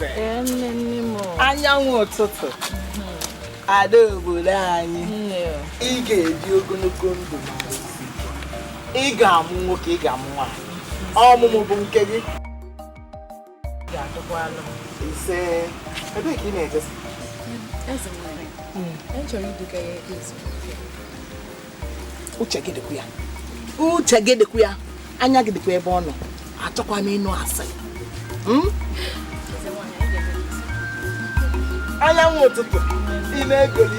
Adaeze. Anyanwụ ụtụtụ. Ada obodo anyị. Ị ga-ebi ogologo ndụ ma isi. Ị ga-amụ nwoke, ị ga-amụ nwaanyị. Ọmụmụ bụ nke gị. Ise. Ebee ka ị na-ejesi? Eze nwere. Chọrọ iduga ya eze. Uche gị dịkwa ya. Uche gị dịkwa ya. Anya gị dịkwa ebe ọ nọ. Achọkwa m ịnụ asị. Anyanwụ ụtụtụ. Ị na-egoli.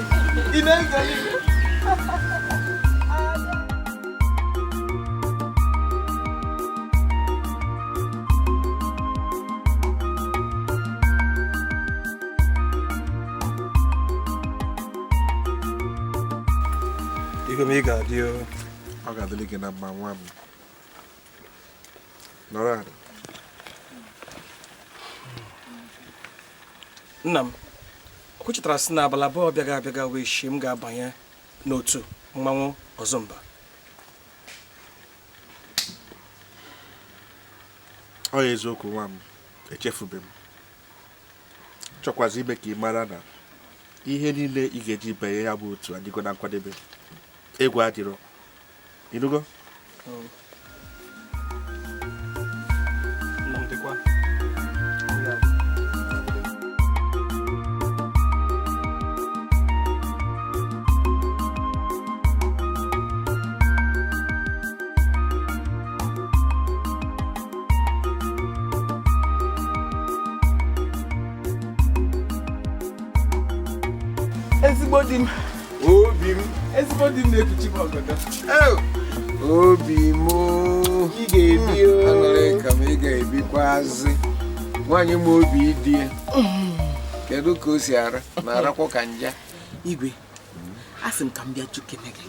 Ị na-egoli. Ego m ị ga-adị ọ ga-adịrị gị na mma nwa m. Nọrọ ala. Nna m, o chetara sị na abalị abụọ abịaga wee shie m ga-abanye n'otu mmanwụ Ọzọmba. Ọ ya eziokwu nwa m, echefube m. Chọkwazi ime ka ị mara na ihe niile ị ga-eji banye ya bụ otu adịgo na nkwadebe. Egwu adịrọ. Ịnụgo? Nna m dịkwa. Ezigbo di m. Obi m. Ezigbo di m na-ekuchi m ọgọdọ. Obi m. Ị ga-ebi o. Aṅụrị ka m ị ga-ebikwazi. Nwaanyị m obi dị. Kedu ka o si ara? Na-arakwa ka nja. Igwe. Asị m ka m bịa chukene gị.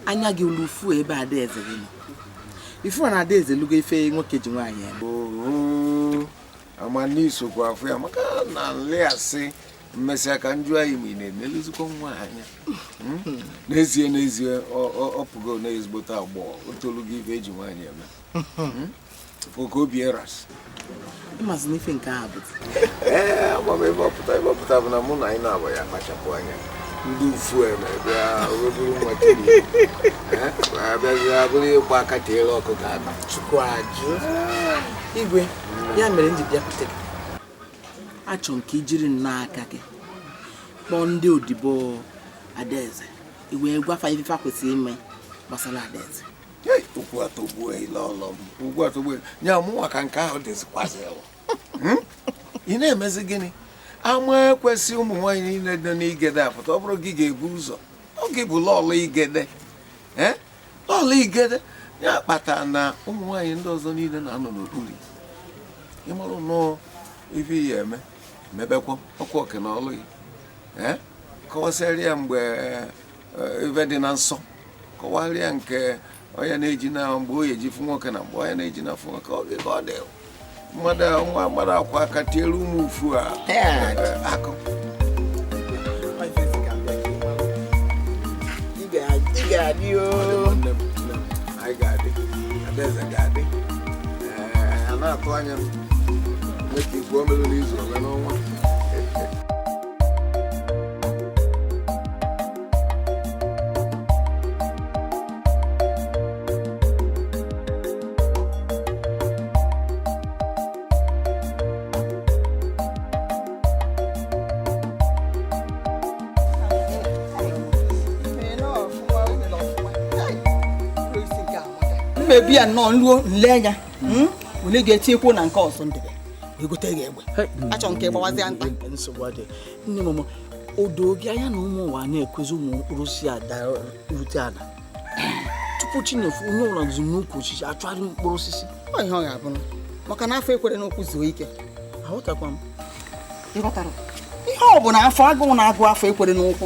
Anya gị ulufu ebe Adaeze gị nọ. Ifu na Adaeze lugo ife nwoke ji nwaanyị ya. Amaniso kwa afọ ya maka na nle asị. Mmesịa ka njụ anyị ma ị na-eneluzikwa nwa anya. N'ezie ọ pụgo n'ezigbote agbọghọ o tolu gị ife eji nwaanyị eme. Oke obi eras. Ịmazị n'ife nke a bụ. Ama m ebe ọpụta bụ na mụ na anyị na-agba ya kpachapụ anya. Ndị ufu eme bịa obere nwa kiri. Abịazi abụrụ ịgba aka tiere ọkụ ga-aba. Chukwu ajụ. Igwe, ya mere m ji bịakwute gị. Achọ nke ijiri n'aka gị kpọọ ndị odibo Adaeze iwee gwafa ife kwesịrị ime gbasara Adaeze. Ugwu atọgbuo ile ọlọ m. Ugwu atọgbuo nya mụnwa ka nke ahụ dịzikwazi ị na-emezi gịnị? Ama ekwesị ụmụ nwaanyị niile dị n'Igede apụta ọ bụrụ gị ga-ebu ụzọ ọ gị bụ lọọlụ Igede lọọlụ Igede ya kpata na ụmụ nwaanyị ndị ọzọ niile na-anọ n'okpuru ịmarụ nnọọ ife ya eme mebekwa ọkwa oke na ọlụ ya kọwasịrị ya mgbe ife dị na nsọ kọwarịa nke onye na-eji na mgbe o eji fụ nwoke na mgbe onye na-eji na fụ nwoke oge ka ọ dị mmadụ akwa aka tiere ụmụ ufu a akụ ị ga-adị anyị ga-adị Adaeze ga-adị a na-atụ anya nweta igwe o mere n'izu ole n'ọnwa. Mmebi ya nọ nruo nle anya. Onye ga-etiekwu na nke ọzọ ndebe. Egote gị egbe. Achọ nke gbawazi anta. Nsogbu adị. Nne m odo gị anya na ụmụ ụwa na-ekwezi ụmụ mkpụrụ osisi ada rute ala. Tupu Chinefu onye ụlọ zụ n'ukwu osisi achọrọ mkpụrụ osisi. Ọ ihe ọ ga-abụ maka na afọ ekwere n'okwu zuo ike. Aghọtakwa m. Ịghọtara? Ihe ọ bụ na afọ agụụ na-agụ afọ ekwere n'ụkwụ.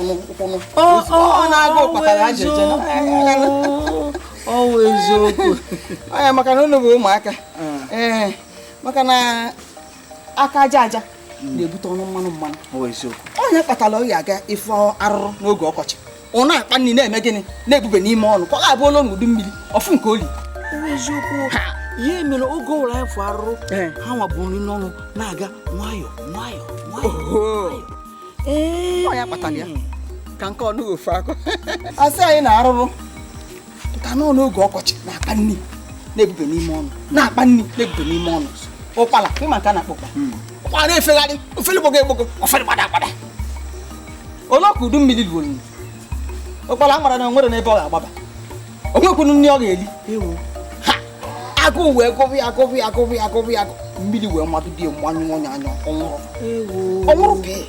Ọ na-agụ kpatara ajụjụ. Ọ wụ eziokwu. Ọ ya maka na unu bụ ụmụaka. Maka na aka aja na-ebute ọnụ mmanụ. Ọ eziokwu. Onye kpatara ọ ga-aga ife arụrụ n'oge ọkọchị. Ọ na-akpa nri na-eme gịnị na-ebube n'ime ọnụ ka ọ ga-abụ ụlọ n'udu mmiri ọfụ nke oli. Ọ eziokwu. ihe mere oge ụra efu arụrụ ha nwabụrụ nri n'ọnụ na-aga nwayọ nwayọ nwayọ. Ọ ya kpatara ya ka nke ọnụ ofu akọ asị anyị na-arụrụ pụta n'ọnụ oge ọkọchị na-akpa nri na-ebube n'ime ọnụ na-akpa nri na-ebube n'ime ọnụ. Ụkpala ịma nke a na-akpọ ụkpala na-efegharị ofele gbogo egbogo ofele gbada gbada. Ole ọka udu mmiri lụrụ ụkpala mara na nwere n'ebe ọ ga-agbaba o nwekwunu nri ọ ga-eli agụụ wee gụbụ ya mmiri wee mmadụ dị mmanyụ ọnya anya ọnwụrụ pee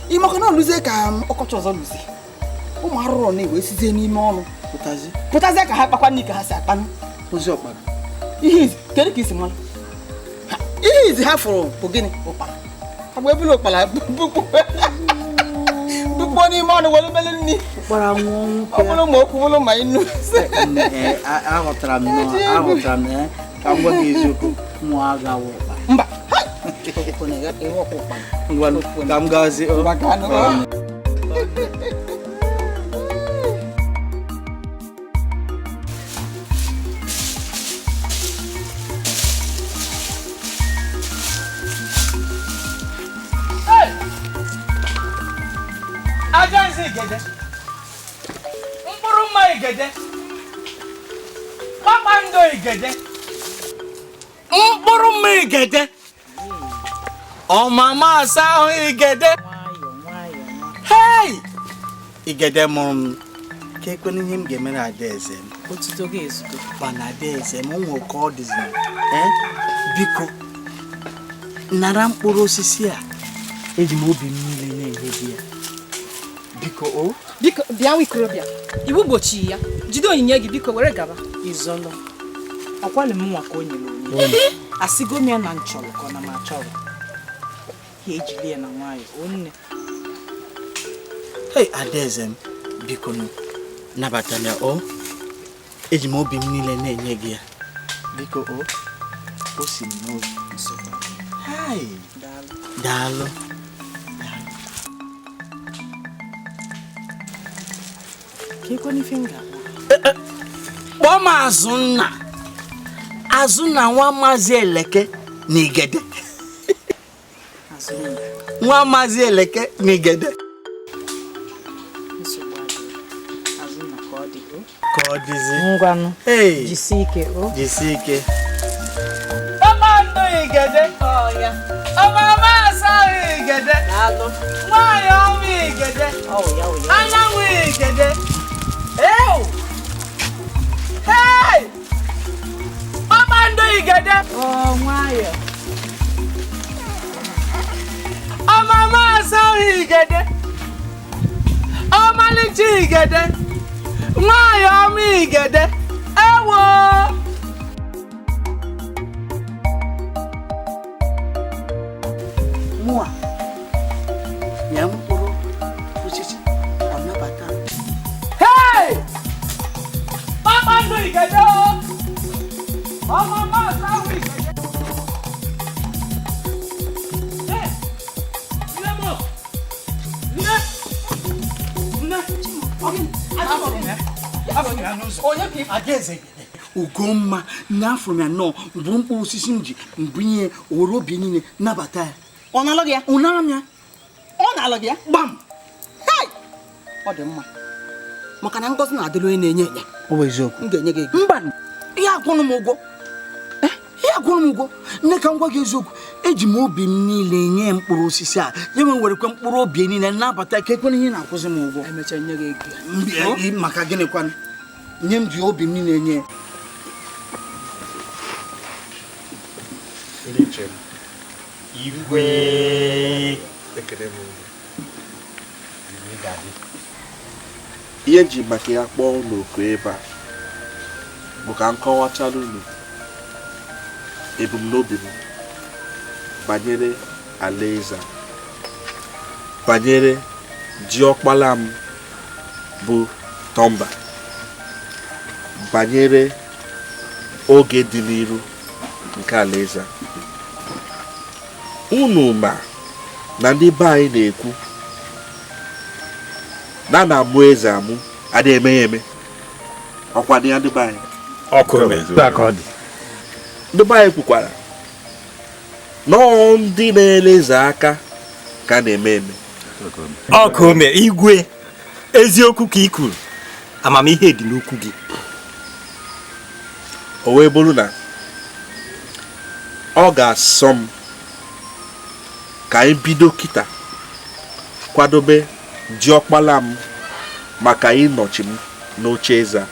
ịmaka na ọlụzie ka ọkọchị ọzọ lụzie ụmụ arụrụ na-ewe sizie n'ime ọnụ pụtazie ka ha kpakwa nri ka ha si akpanụ ozi ọkpara. Ihe izi kedu ka isi mara ihe izi ha fụrụ bụ gịnị? Ụkpara agba ebulu ụkpara dukpo n'ime ọnụ were mele nri ọ bụrụ ma okwu bụrụ ma inu. Aghọtara m ka m gwa gị eziokwu mụ agaghị ụkpara. Mba ka m gazi ajansi igede mkpụrụ mma igede kpakpando igede mkpụrụ mma igede ọmama asa ahụ igede. Hey! Igede mụrụ m ka ekwena ihe m ga-emere Adaeze m. Otuto gị ezugo. Mana Adaeze m nwere ka ọ dịzi biko nara mkpụrụ osisi a eji m obi m niile na-enye gị ya. Biko bịa nwikorobịa iwu gbochi ya jide onyinye gị biko were gaba. Izolo akwali m nwa ka o nyere onye asigo m ya na nchọrọ ka ọ na m achọrọ ya ejili ya na nwayọ onne. Hey Adaeze m biko nabata ya eji m obi m niile na-enye gị ya. Biko o si m n'obi nsogbu. Hai daalụ. Kekwe n'ife nga kpọọ m Azụnna nwa Maazị Eleke n'Igede. Nwa Maazị Eleke n'Igede. Azụnna ka ọ dịzi ngwanụ jisi ike Kpakpando Igede ọya ọmama asa Igede nwanyị ọma Igede anyanwụ Igede. Hey! Kpakpando Igede nwayọ ọmama asa Igede ọmalịcha Igede nwanyị ọma Igede. Ewo mụa ya mkpụrụ osisi ọ nabata. Hey! Kpakpando Igede ọmama asa Igede. Hey! Ugomma n'afọ m ya nọ bụ mkpụrụ osisi m ji mbunye owere obi niile nabata ya. Ọ na-alụ gị ya? Ụnara m ya. Ọ na-alụ gị ya? Gbam! Ọ dị mma maka na ngọzi na-adịrị onye na-enye enye. Ọ bụ eziokwu. M ga-enye gị ego. Mba, ihe agwụrụ m ụgwọ. Nne ka m gwa gị eziokwu, eji m obi m niile nye mkpụrụ osisi a ya werekwa mkpụrụ obi niile nabata ka ekwena ihe na-akwụzi m ụgwọ. Emechaa nye gị ego. Maka gịnịkwa nye m ji obi m niile nye. Igwe ihe ji maka ya kpọọ n'oku ebe a bụ ka m kọwachala unu ebumnobi m banyere alaeze, banyere diọkpala m bụ Tomba, banyere oge dị n'iru nke alaeze. Unu ma na ndị be anyị na-ekwu na amụ eze amụ adịghị eme ya eme. Ọkwa dị ya ndị be anyị. ndị be anyị kwukwara nọọ ndị na-eleze aka ka na-eme eme. Ọkụ ome igwe eziokwu ka i kwuru, amamihe dị n'okwu gị. O wee bụrụ na ọ ga-asọ m ka anyị bido kịta kwadobe diọkpala m maka ịnọchi m n'oche eze a.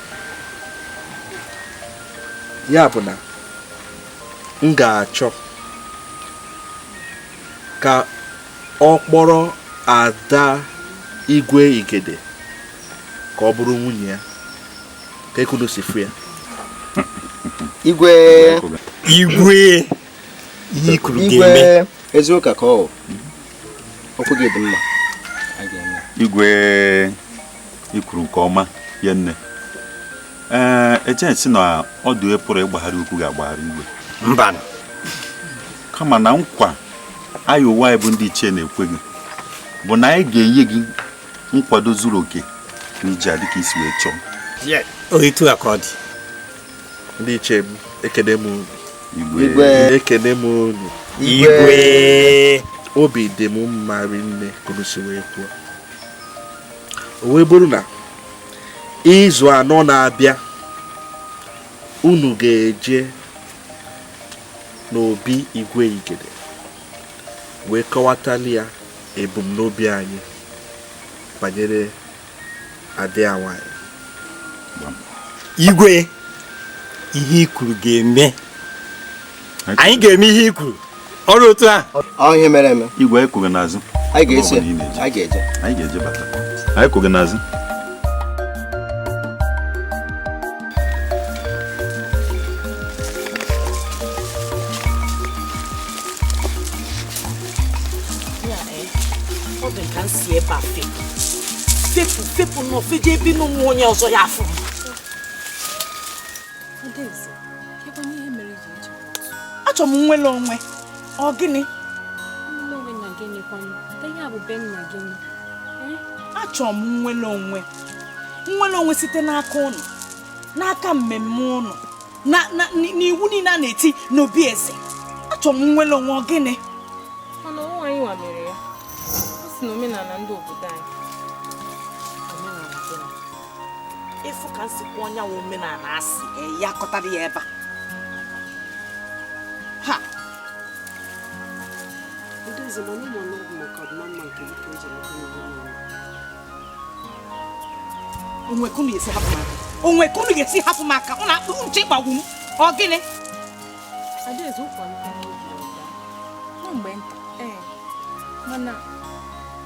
Ya bụ na m ga-achọ ka ọ kpọrọ ada Igwe Igede ka ọ bụrụ nwunye ya, ka ekunu si fụ ya. Igwe ihe ikuru ga-eme. Eziokwu ka ọ okwu gị dị mma. Igwe ikwuru nke ọma ya nne. Eche na ọdụ pụrụ ịgbagharị ukwu ga-agbagharị igwe. Mba. Kama na nkwa anyị ụwa bụ ndị ichie na-ekwe gị bụ na anyị ga-enye gị nkwado zuru oke n'iji a dịka isi wee chọọ. Oyitu akọdị. Ndị ichie m ekene m unu. Igwe ekene m unu. Igwe obi dị m mma rinne kunu si wee kwuo. O wee bụrụ na izu anọ na-abịa unu ga-eje n'obi Igwe Igede wee kọwatali ya ebumnobi anyị banyere adị nwanyị. Igwe ihe ikuru ga-eme. Anyị ga-eme ihe ikuru. Ọrụ otu a. Ọ ihe mere eme. Igwe ekwughị n'azụ. Anyị ga-esi. Anyị ga-eje bata. Anyị ekwughị n'azụ. Fepu no feje bi no mu onye ọzọ ya afọ. Achọ m nwere onwe. Ọ gịnị? Achọ m nwere onwe. Nwere onwe site n'aka ụnụ, n'aka mmemme ụnụ, n'iwu niile a na-eti n'obi eze. Achọ m nwere onwe. Ọ gịnị? Mana ọnwa anyị nwa mere ya. Ọ si na omenala ndị obodo anyị. Efu ka nsikwa onye nwe omenala asị ya kọtara ya ebe a. Ha! Onwe kunu yesi hapụ maka. Onwe kunu yesi hapụ maka. Ọ na-akpụ nche gbagwu m. Ọ gịnị? Adaeze ụkwa mgbe nta. Mana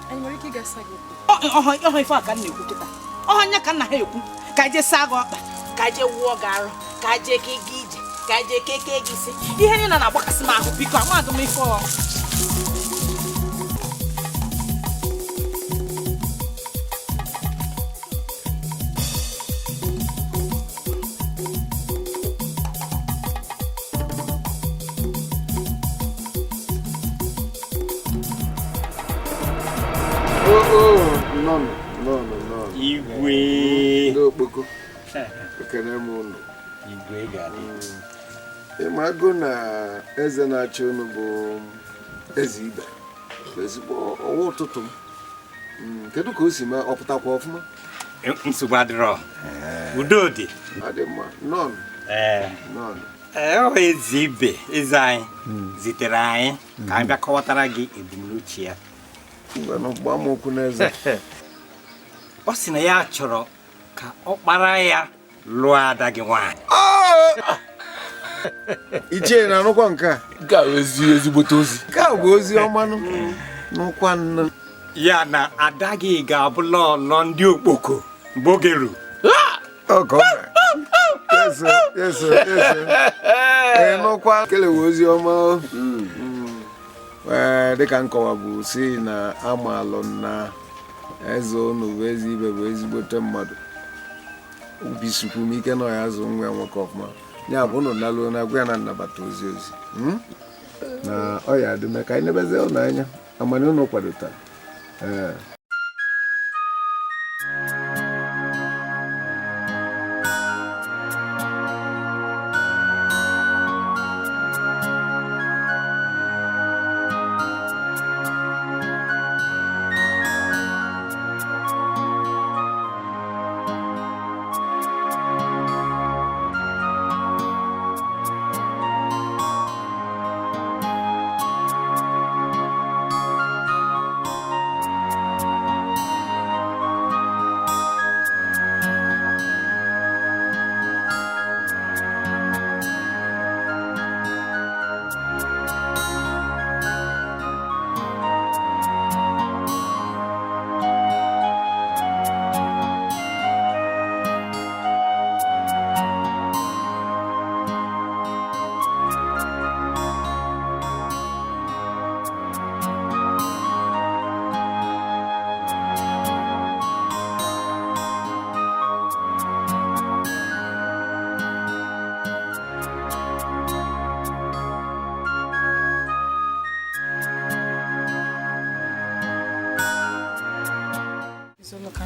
anyị nwere ike ịgasa gị okwu. Ọhọ ife a ka m na-ekwu kịta. Ọhọ nya ka nna ha ekwu. Ka je saa gị ọkpa, ka je wuo gị arụ, ka je ke gị ije, ka je keke gị isi. Ihe niile na-agbakasị m ahụ biko amadụ m ife ọ. Igwe n'okpoko ekene m unu. Igwe ga-adị. Ịmago na eze na-achị unu bụ eze ibe. Ezigbo ọwa ụtụtụ m. Kedu ka o si ma ọpụtakwa ọfụma? Nsogbu adịrọ. Udo dị. Adị mma. Nọn. Ọ eze ibe eze anyị zitere anyị ka anyị bịa kọwatara gị ebumnuche ya. Ngwanụ gbaa m okwu n'eze. Ọ sị na ya chọrọ ka ọ kpara ya lụọ ada gị nwaanyị. Ichie na-anụkwa nke a? Nke a ezigbote ozi. Nke a bụ ozi ọmanụ n'ụkwa nne. Ya na ada gị ga-abụ lọlọ ndị okpoko mgbe oge ruru. Yeso. N'ụkwa kelewe ozi ọma. Dịka nkọwa bụ si na amalụ na eze unu bụ ezi ibe bụ ezigbote mmadụ. Obi sukwu m ike na ya azụ nwa nwoke ọfụma. Ya bụ unu naluo na agwa ya na nnabata ozi na ọ ya adịme ka anyị nebezie ụnụ anya amani unu kwadotara.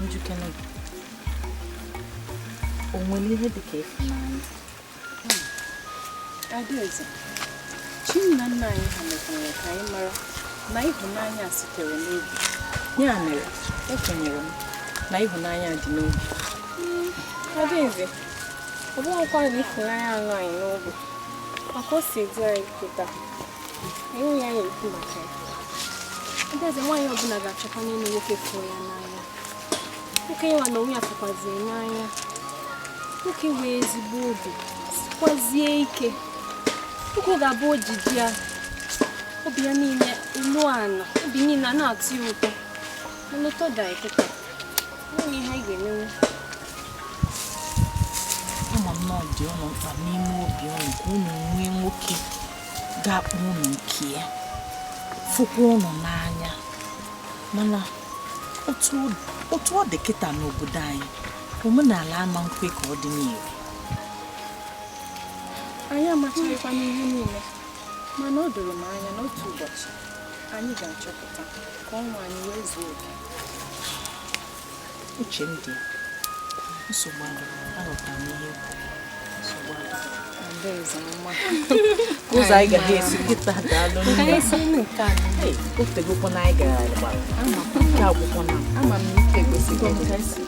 njikere gị. O nwere ihe dị ka ịfụnanya? Adaeze, Chinna nna anyị ha mekwara ka anyị mara na ịhụnanya sitere n'obi. Ya mere, ekwenyere m na ịhụnanya dị n'obi. Adaeze, ọ bụghịkwa na ịfụnanya anụ anyị n'obi. Maka o si dị anyị pụta. Enwe ya ekwu maka ya. Adaeze, nwaanyị ọbụla ga-achọkwa n'ime nwoke fụrụ ya n'anya. Nwoke ịwa na onwe ya fụkwaziri n'anya. Nwoke wee ezigbo obi, sikwazie ike. Nwoke ga-abụ ojiji ya. Obi ya niile elu ana, obi niile a na-atụ ya ụtọ. Mana ụtọ da eketa. Nwunye ihe anyị ga-emenwu. Ama m na ọ dị ụnụ mkpa n'ime obi ụnụ ka ụnụ nwee nwoke ga-akpọ ụnụ nke ya, fụkwa ụnụ n'anya. Mana otu ọ dị kịta n'obodo anyị, omenala ama nkwe ka ọ dị n'ire. Anyị amachaghịkwa n'ihe niile, mana o doro m anya n'otu ụbọchị anyị ga-achọpụta ka ọnwa anyị wee zuo oke. Uche m dị nsogbu adịghị, aghọtara m ihe nsogbu adịghị. Adaeze mma. Ụzọ anyị gara esi kịta daalụ nne. Ka anyị si nke a. O tegokwa na anyị gara gbara. Nke akwụkwọ na ama m ike egosikwa m ka esi.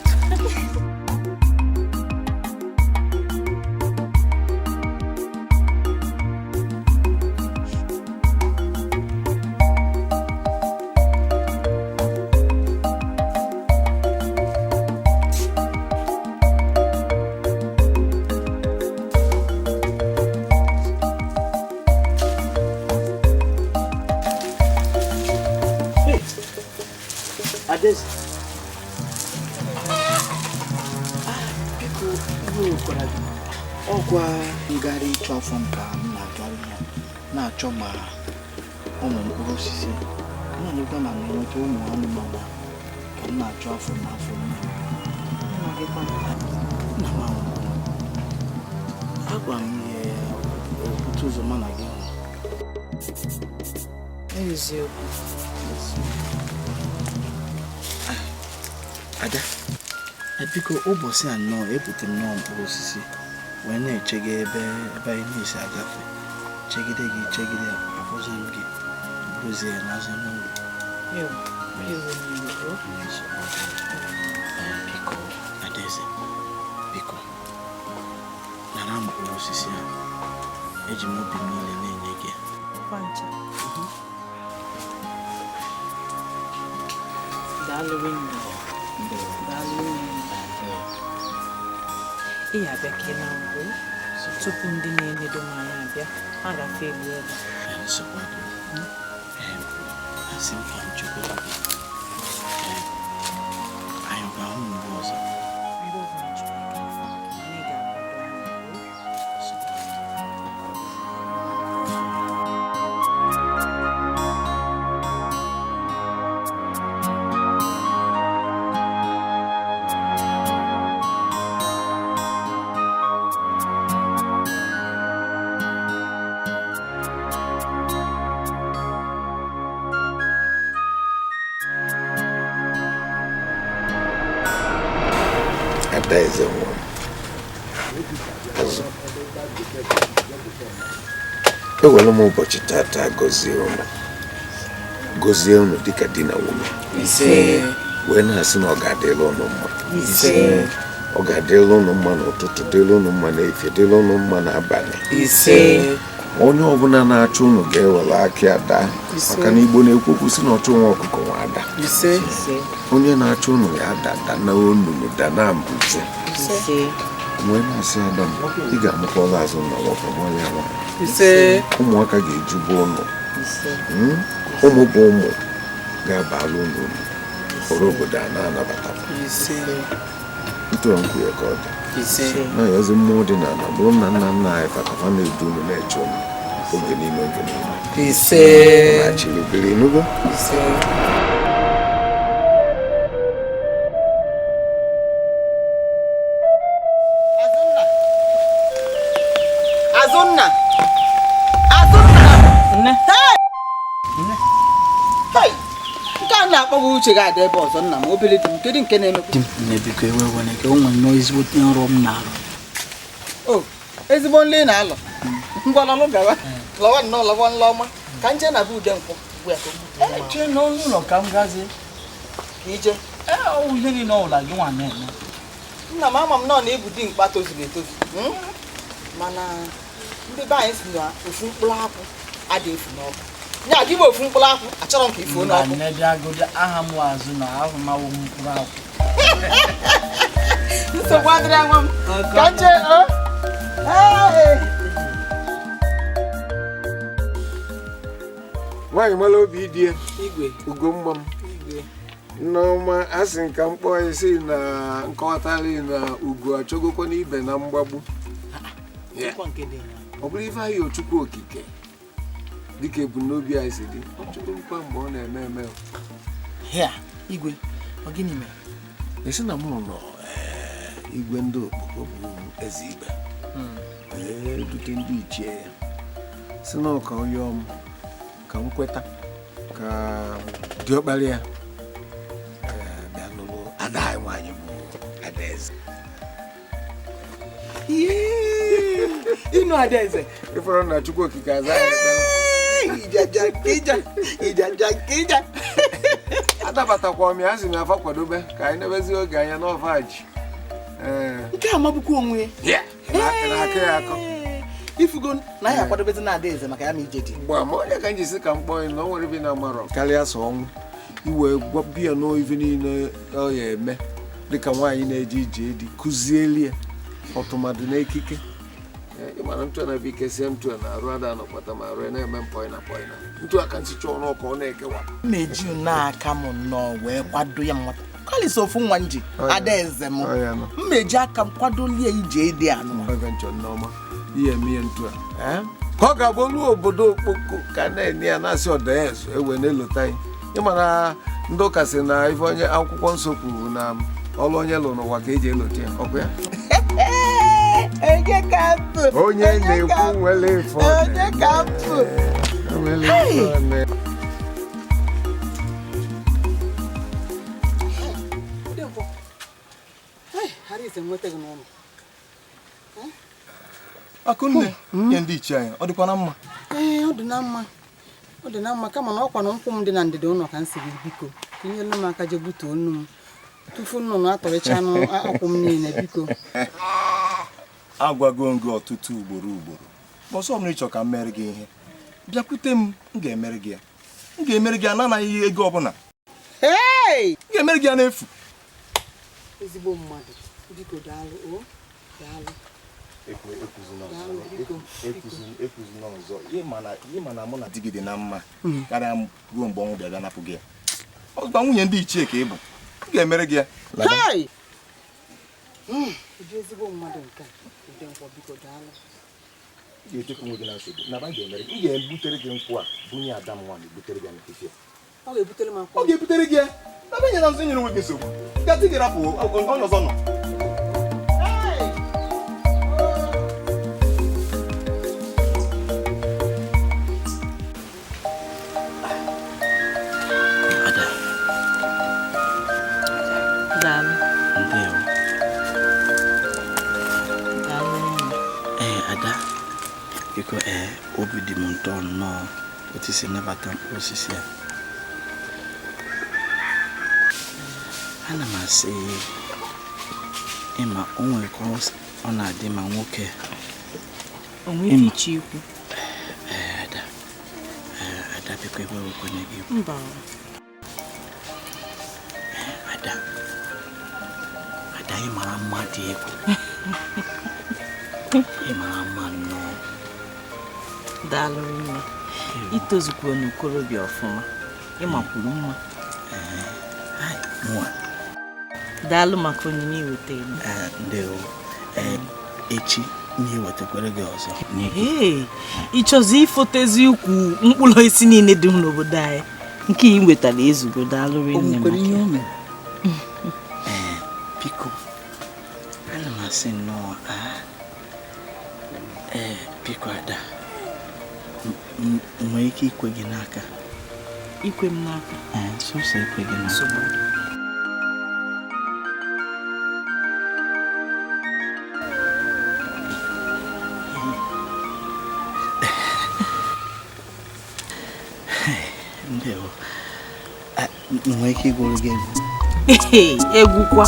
Adaeze. Biko, ihe okwara gị. Ọgwa ngara ịchọ afọ nka m na-achọrọ ya, na-achọ ma ụmụ mkpụrụ osisi. Na-anyekwa ma na-enweta ụmụ anụmanụ ka m na-achọ afọ n'afọ nne. Agwa m ihe otu ụzọ mana gị hụ. eziokwu. Ada, biko ụbọchị anọ ebute m nọọ mkpụrụ osisi wee na-eche gị ebe anyị na-esi agafe, chegide gị chegide akpọzi m gị bụzie n'azụ n'ụlọ. Biko Adaeze, biko nara mkpụrụ osisi a, eji m obi niile na-enye gị. Daalụ nne. Ị abịa ka ị na-agwụ tupu ndị na-enedo m anya abịa, ha gafe egbu ebe. Asị m ka m chukwu gị, anyị ga-ahụ mgbe ọzọ. Adaeze nwa azụ ewere m ụbọchị tata gọzie unu dịka di na nwunye wee na-asị na ọ ga-adịrị unu mma, ọ ga-adịrị unu mma n'ụtụtụ, dịrị unu mma n'efie, dịrị unu mma n'abalị. Onye ọbụla na-achọ unu ga-ewere akị ada, maka na Igbo na-ekwu si na ọchụ nwa ọkụkọ nwa ada. Onye na-achọ unu ya ada na onunu da na mbuze. Mgbe na-asị Adam, ị ga-amụkwa ọla azụ na nwoke nwa ya nwaanyị. Ụmụaka ga-ejubu ụnụ, ụmụ bụ ụmụ ga-abalụ unu ụfọdụ obodo a na-anabata. Ntụrụ nkwụ ya ka ọ dị na-ayazi mmụọ dị n'ala bụrụ na nna nna anyị fakafa na-edu unu na-eche unu oge niile na-achịrị obere enugo. Azụnna nke a na-akpọghị uche ga-adị ebe ọzọ nna m obere dị m kedu nke na-emekwa Di m na-ebiko ewe wene ka o nwere nnọọ ezigbo nrọ m na-arụ. o ezigbo nle na-alọ ngwa lọlụ gawa lọwa nnọọ lọwa nlọma ka nje na bụ ude nkwụ Eche n'ụlọ ka m gazie. ka ije Ọ ihe niile ọwụla gị nwa na-eme. nna m ama m nọ na ịbụ di mkpa tozuru etozu mana ndị be anyị si na ofu mkpụrụ akwụ adịghị efu n'ọkụ nya gị bụ ofu mkpụrụ akwụ achọrọ m ka ifuo n'ọkụ Nne dị agụdị aha m azụ na ahụ mawo m mkpụrụ akwụ. nsogbu adịrị nwa m ka nje nwaanyị mara obi dị ya igwe Ugomma m Nneọma a sị nka mkpọ isi na nkọwatari na ugo achọgokwa n'ibe na mgbagbu ọ bụrụ ife anyị Ochukwu okike dịka ebumnobi anyị si dị ọ chọgokwa mgbe ọ na-eme eme Ya, igwe, ọ gịnị mere? esi na mụ nọ igwe ndị okpoko bụ eze ibe dute ndị ichie ya si na ọka onye ọm ka m kweta ka diọkpara ya bịa lụrụ ada anyị nwaanyị bụ Adaeze. ịnụ Adaeze ịfọrọ na Chukwu okike aza ija adabatakwa m ya sị m afa kwadobe ka anyị nebezi oge anya n'ọfa ji nke a mabụkwa onwe ya na-aka ya akọ ifugo na ya akwadobezi na Adaeze maka ya ma ije dị mgbe ma onye ka m jisi ka m kpọọ na o nwere bi na amarọ karịa sọ ọnwụ iwe gwabia n'ife niile ọ ya eme dịka nwaanyị na-eje ije edi kụzieli ya ọtụmadụ n'ekike ịmana ntụ na bike sie ntụ na arụ ada nọkpata ma arụ na-eme mpọịna ntụ aka nsicha ọnụ ọka ọ na-ekewa meji n'aka m nnọọ wee kwado ya nwata kalịsa ofu nwa nji Adaeze m mmeji aka m kwadolie ije edi anụ nchọnọma ihe eme ihe ntụ a ka ọ ga-abụ olu obodo okpoko ka na-enye ya na-asị Adaeze ewe na-elota anyị ịmana ndị ụka sị na ife onye akwụkwọ nsọ kwuru na ọlụ onye lụrụ n'ụwa ka eji elote ya ọkụ ya onye na-ekwu nwere ife Akụnne nye ndị ichie anyị ọ dịkwa na mma? Ọ dị na mma kama na ọkwa na nkwụ m dị na ndịda ụlọ ka m siri biko tinyelu m aka je butuo onu m tufu nnụnụ atọrịchanụ akwụ m niile biko Agwago m gị ọtụtụ ugboro ọsọ m na ịchọ ka m mere gị ihe bịakwute m ga-emere gị ya m ga-emere gị ya na-anaghị ego ọbụla m ga-emere gị ya n'efu ezigbo mmadụ biko daalụ ekuzina ọzọ ịma na mụ na di gị dị na mma karịa ruo mgbe ọnwụ bịa napụ gị ya ọzọ nwunye ndị ichie ka ị bụ m ga-emere gị ya ụdị ezigbo mmadụ nke ụdị nkwọ biko daalụ ga-echekwa nwe gị na nsogbu na m ga-ebutere gị nkwụ a bunye ada m nwaanyị butere gị n'etiti ọ ga-ebutere m akwụ ọ ga-ebutere gị ya na be nyere nso nyere nwe gị nsogbu gasị gị rapụ onye ọzọ nọ Biko obi dị m ụtọ nnọọ otu isi nabata mkpụrụ osisi a. Ana m asị ịma o nwere ka ọ na-adị ma nwoke ikwu Ada biko ebe okwenye gị mba Ada ị mara mma dị egwu ị mara mma nnọọ daalụ nne itozukwuo n'okorobịa ọfụma ịmakwuru mma daalụ maka onyinye iweta ndewo echi nye wetakwara gị ọzọ ịchọzi ifotezi ukwu mkpụrụ isi niile dị n'obodo anyị nke ị wetara ezugo daalụ nne biko ana m asị nnọọ biko Ada nwee ike ikwe gị n'aka ikwe m n'aka. Sọsọ ikwe gị n'aka. Ndewo. Nwee ike ịgụrụ gị egwu. Egwu kwa.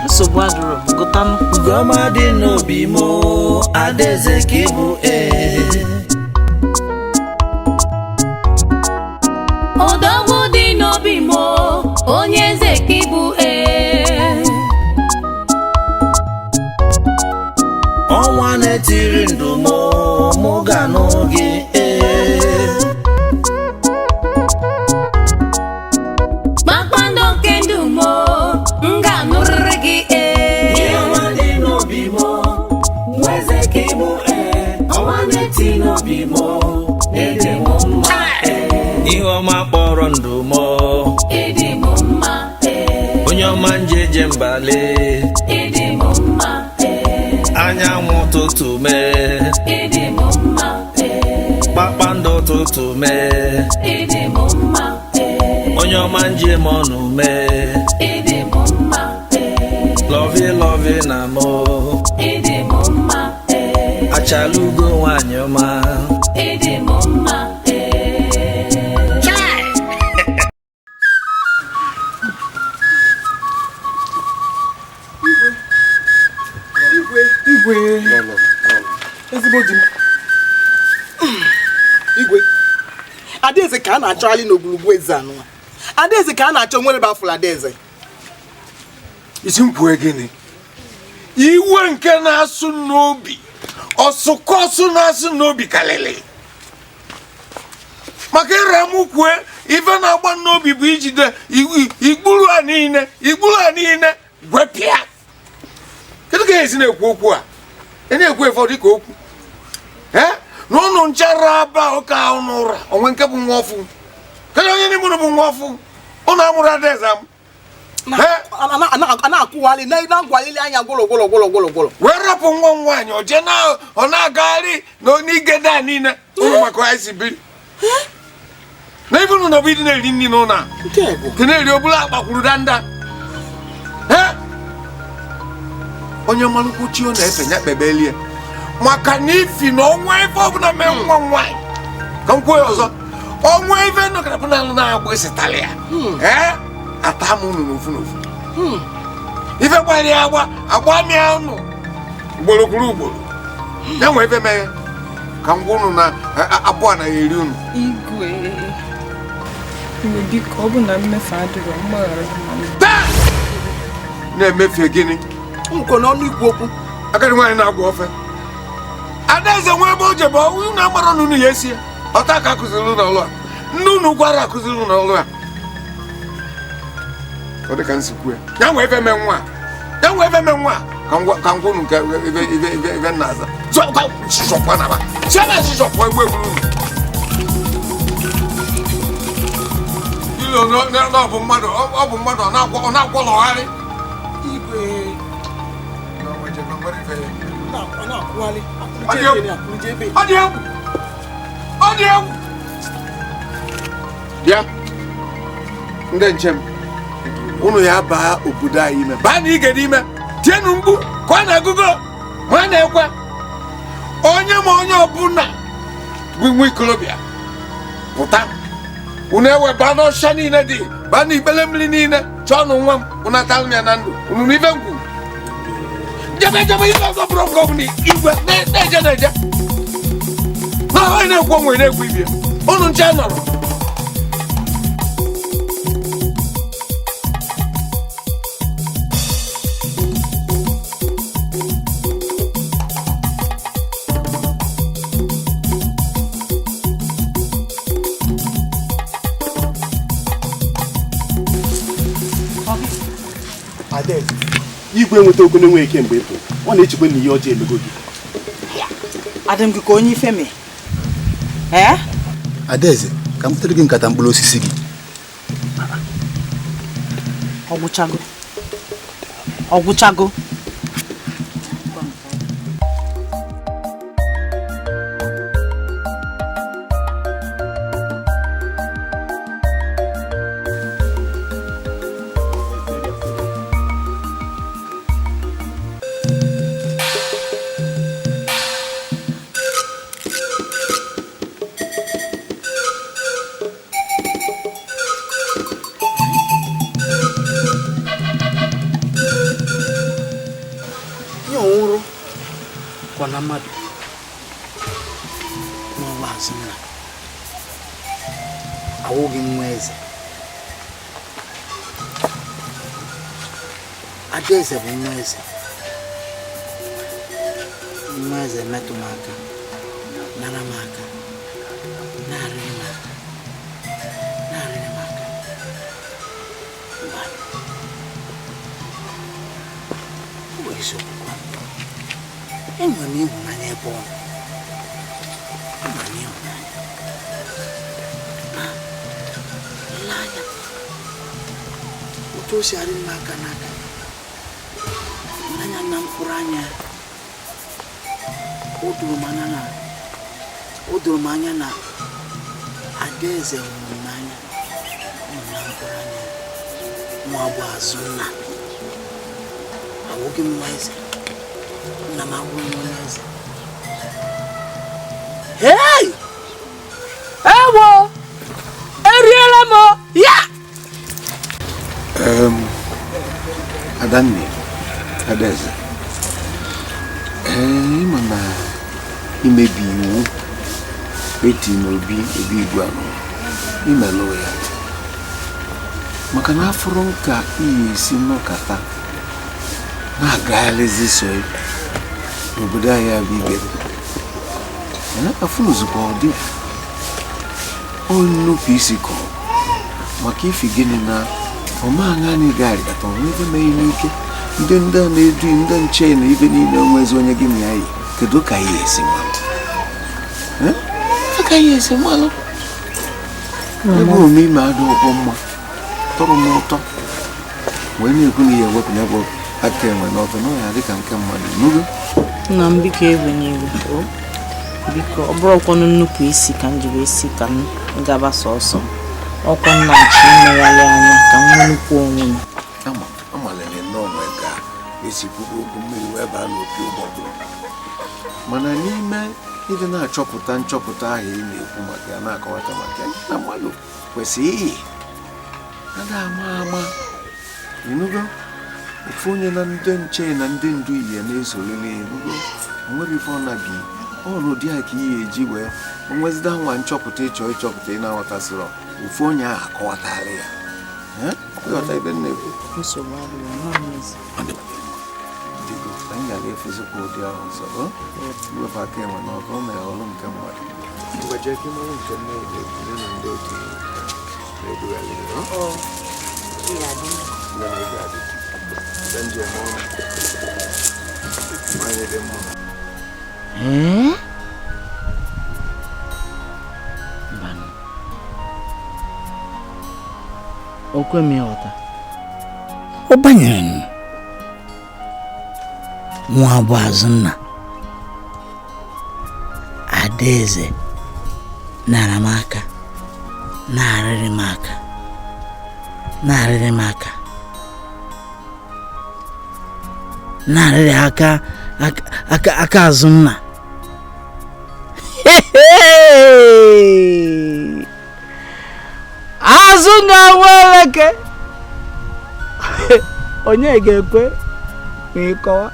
Nsogbu adịrọ gụtanụ. Ugoma dị n'obi m adaeze ka ịbụ Odogwu dị n'obi m onye eze ka ịbụ ọnwa na-etiri ndụ m mụ ga n'oge kpakpando nke ndụ m ga nụrịrị gị ọnwa dị n'obi m nweze ka ịbụ ọnwa na-eti n'obi m ịdị m mma ihe ọma kpọrọ ndụ m ịdị m mma onye ọma njeje mbale ịdị m mma anyanwụ ụtụtụ mee ịdị m mma kpakpando ụtụtụ mee ịdị m mma onye ọma njem ọnụ mee ịdị m mma lọvi na mụ ịdị m mma achala ugo nwanyị ọma ịdị m mma Igwe ezigbo di m Igwe Adaeze ka a na-achọgharị n'ogwurugwu eze anụ Adaeze ka a na-achọ nwere bafụlụ Adaeze isi mkpue gịnị iwe nke na-asụ n'obi ọsụkọsụ na-asụ n'obi kalịlị maka ịra m kwue ife na-agba n'obi bụ ijide igburu a niile gwepịa kedu ka esi na-ekwu okwu a na-ekwu efe dịka okwu n'ụlọ nchara aba ụka ụnụ ụra onwe nke bụ nwa ọfụ kedu onye n'ime ụnụ bụ nwa ọfụ ụnụ amụrụ Adaeze m a na-akwụgharị na-agwalili anya gwụlụ wee rapụ nwa m nwaanyị ọ na-agagharị n'igede a niile ụlọ maka anyị si biri na ife ụnụ nọbụ ịdị na-eri nri n'ụlọ a nke na-eri obula akpakwuru danda onye malụkwu chi ọ na-efe nya kpebelie maka na ifi na ọnwa ife ọbụla mee nwa nwaanyị ka m kwuo ya ọzọ ọnwa ife nọkarapụ n'alụ na-agba esitala ya ata m unu n'ofu n'ofu ife gbara ya agba mịa unu ugboro kwuru ugboro ya nwe ife mee ka m gwa unu na abụọ na eri unu Igwe biko ọ bụ na mmefu adịrọ mgbaghara na-emefe gịnị nkwo n'ọnụ ikwu okwu agadi nwaanyị na-agwa ofe Adaeze nwe ebe o jebe unu amara n'unu ya esi ọta ka akụziri n'ọlụ a nne unu gwara akụziri n'ọlụ a ọ dị ka nsikwu ya nwe ebe mee nwa ka ngwa unu nke ebe nna aza shishọkwa na ba siaba shishọkwa egbe egburu unu ilo ọ bụ mmadụ ọ na-akwọlọgharị Igwe ọ dị egwu bịa ndị nche m unu ya baa obodo anyị ime baa na igede ime tienu mgbu ka ọ na-agụgo ma a na-ekwe onye ọbụla bụ nwa ikolobịa pụta unu ewe baa n'ọsha niile dị baa na ikpele mmiri niile chọọ nụ nwa m unu atalụ ya na ndụ unu n'ife m kwuru jebe ife ọzọ bụrụ nke ọbụla igwe na-eje na onye na-ekwu onwe na-ekwu ibie unu nche nọrọ Adaeze Igwe nweta ogo na-enweghị ike mgbe ịpụ ọ na-echekwa na ihe ọjọọ emego gị adị m gị ka onye ifeme Adaeze ka m butere gị nkata mkpụrụ osisi gị ọ gwụchago kwa na mmadụ n'ụwa azụ nna awụghị nwa eze Adaeze bụ nwa eze metụ m aka nara m aka narịrị m aka ọ bụ eziokwu enwere m ịhụnanya ebe ọ nọ ịhụnanya ma ele anya otu o si arị m aka n'aka anya na mkpụrụ anya o doro m anya na Adaeze hụrụ n'anya na mkpụrụ anya nwa bụ azụ nna awụghị m nwa eze nna m awụghị nwa eze. Hey! Ewo! Eriela m ya! Adanne Adaeze ịma na imebi iwu eti n'obi igwe anọ imelụ ya maka na afụrụ nka iyi esi nnọkọta na-agagharịzi so n'obodo anyị bụ Igede afụnụzukwa ụdị nnupụ isi kọrọ maka ifi gịnị na ọmaghị anyị ga-arịgata ọnwụ ebe mee n'ike ndị a na-edu ndị nche na ibe niile onwezi onye gị na ya yi kedu ka ya esi malụ aka ya esi malụ ebe omime adị ụkwụ mma tọrọ m ụtọ wee na-ekwu na ihe ewepụ n'ebe aka enwe n'ọtọ na ya dịka nke mmadụ n'ugo nna m biko egwe n'iwu biko ọ bụrụkwanụ nnupụ isi ka m jiri esi ka m gaba sọsọ ọkwa nna nchi mmegharị anya ka m nwenukwu onwe m amalele nnọọ ka esi kwugo okwu mmiri wee baa n'opi ụgbọgụrụ mana n'ime ịdị na-achọpụta nchọpụta ahụ ị na-ekwu maka ya na-akọwata maka ya na mmadụ kwesịrị iyi ada ama ịnụgo ofu onye na ndị nche na ndị ndu ihe na-esorele ịnụgo nwere ife ọ na-bi ọnụdị a ka ihe eji wee onwezida nwa nchọpụta ịchọpụta ị na-aghọtasịrọ ofu onye ahụ akọwatara ya ịghọta ebe na-ekwu anyị ga-efuzikwa ụdị ahụ ọzọ wepụ aka enwe n'ọkụ ọ mere ọrụ nke mmadụ okwe m ịghọta ọ banyere nwa bụ azụ nna Adaeze nara m aka na-arịrị m aka na-arịrị aka azụ nna azụ ga-nweleke onye ga-ekwe ma ịkọwa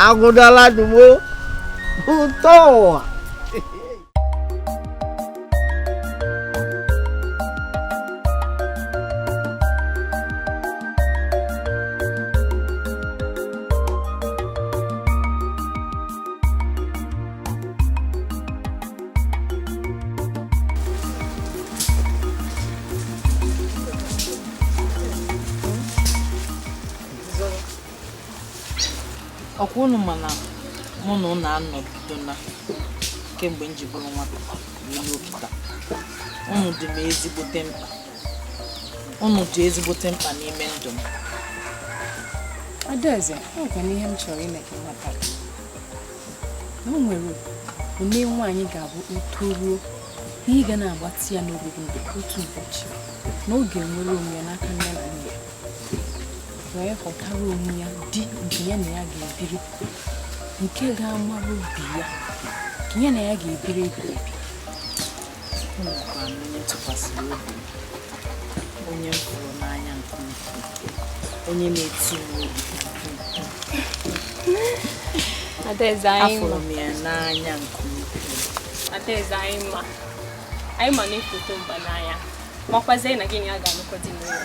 agụdala dumo ụtọ ụwa ọkwa unu mana mụ na ụnụ anọbido na kemgbe m ji bụrụ nwata n'ilu okita unu dị ezigbote mkpa n'ime ndụ m. Adaeze, ọ gwara ihe m chọrọ ime ka ịmata na o nwere one nwaanyị ga-abụ otoruo ihe ga na-agbatị ya n'obodo otu ụbọchị na oge nwere onwe ya n'aka nne na nna ya wee họtara onwe ya di nke ya na ya ga-ebiri nke ga-amara obi ya ka ya na ya ga-ebiri ebi onye tụkwasịrị obi onye m fụrụ n'anya nke ukwuu onye na-eti m obi Adaeze anyị afụrụ m ya n'anya nke ukwuu. Adaeze anyị ma na ifoto mba n'anya makwazie na gịnị a ga-anụkọ dị n'ụlọ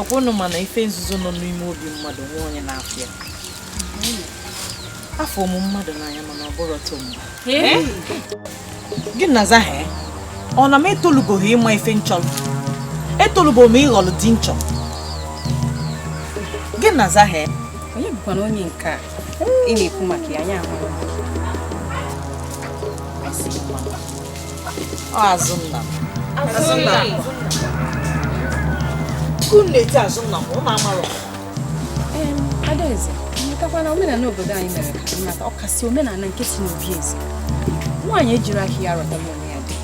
ọkwụnụ mana ife nzuzo nọ n'ime obi mmadụ nwa onye na-afụ ya. Afọ ụmụ mmadụ n'anya mana ọ bụrụ otu mgbe. Gị na zahe ọ na m etolugoghị ịma ife nchọrọ, etolugo m ịghọlụ di nchọ. Gị na zahe onye bụkwa na onye nke a ị na-ekwu maka ya anya ahụ ọ Azụnna unu na-eti Azụnna m ụmụ amarọ. Adaeze nwetakwa na omenala obodo anyị mere ka mmata ọkasị omenala nke si n'obi eze nwaanyị ejiri ahịa ya rọta onwe ya dị